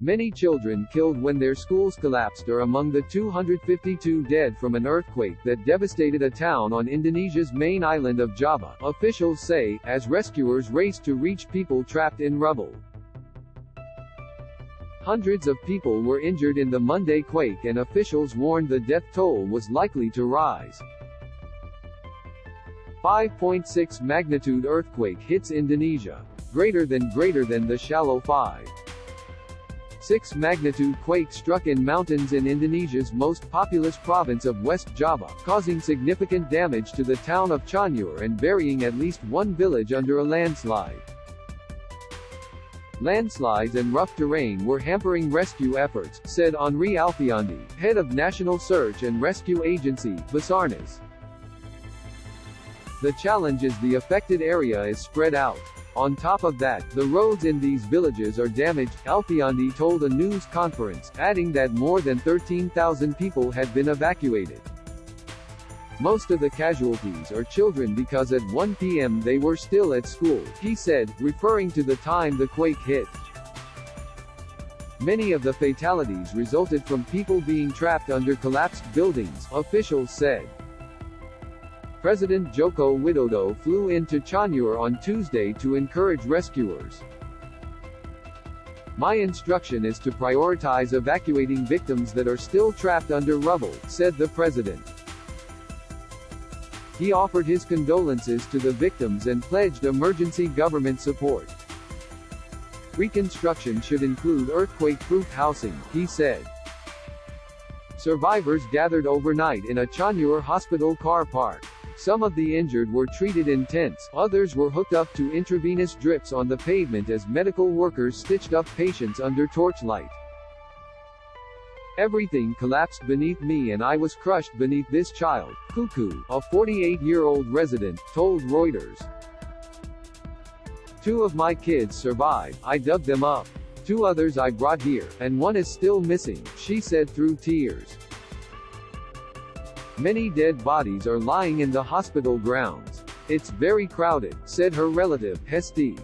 Many children killed when their schools collapsed are among the 252 dead from an earthquake that devastated a town on Indonesia's main island of Java, officials say, as rescuers raced to reach people trapped in rubble. Hundreds of people were injured in the Monday quake, and officials warned the death toll was likely to rise. 5.6 magnitude earthquake hits Indonesia. Greater than the shallow 5.6 magnitude quake struck in mountains in Indonesia's most populous province of West Java, causing significant damage to the town of Cianjur and burying at least one village under a landslide. Landslides and rough terrain were hampering rescue efforts, said Henri Alfiandi, head of National Search and Rescue Agency, Basarnas. The challenge is the affected area is spread out. On top of that, the roads in these villages are damaged, Alfiandi told a news conference, adding that more than 13,000 people had been evacuated. Most of the casualties are children because at 1 p.m. they were still at school, he said, referring to the time the quake hit. Many of the fatalities resulted from people being trapped under collapsed buildings, officials said. President Joko Widodo flew into Cianjur on Tuesday to encourage rescuers. My instruction is to prioritize evacuating victims that are still trapped under rubble, said the president. He offered his condolences to the victims and pledged emergency government support. Reconstruction should include earthquake-proof housing, he said. Survivors gathered overnight in a Cianjur hospital car park. Some of the injured were treated in tents, others were hooked up to intravenous drips on the pavement as medical workers stitched up patients under torchlight. Everything collapsed beneath me and I was crushed beneath this child, Kuku, a 48-year-old resident, told Reuters. 2 of my kids survived, I dug them up. 2 others I brought here, and 1 is still missing, she said through tears. Many dead bodies are lying in the hospital grounds. It's very crowded, said her relative, Hesti.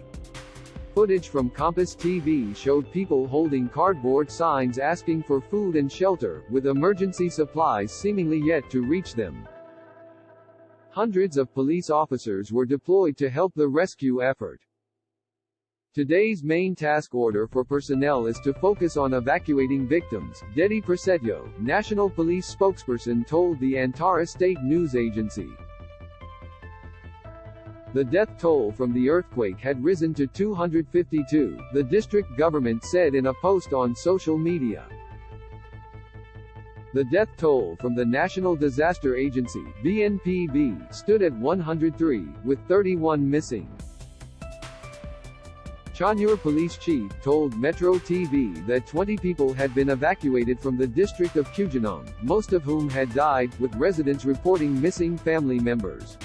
Footage from Compass TV showed people holding cardboard signs asking for food and shelter, with emergency supplies seemingly yet to reach them. Hundreds of police officers were deployed to help the rescue effort. Today's main task order for personnel is to focus on evacuating victims, Dedi Prasetyo, National Police spokesperson told the Antara State News Agency. The death toll from the earthquake had risen to 252, the district government said in a post on social media. The death toll from the National Disaster Agency, BNPB, stood at 103, with 31 missing. Cianjur police chief told Metro TV that 20 people had been evacuated from the district of Cugenang, most of whom had died, with residents reporting missing family members.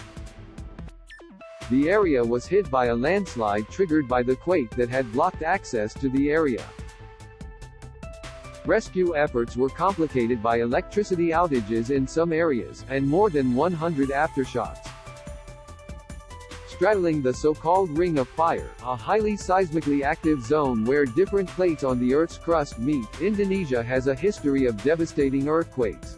The area was hit by a landslide triggered by the quake that had blocked access to the area. Rescue efforts were complicated by electricity outages in some areas, and more than 100 aftershocks. Straddling the so-called Ring of Fire, a highly seismically active zone where different plates on the Earth's crust meet, Indonesia has a history of devastating earthquakes.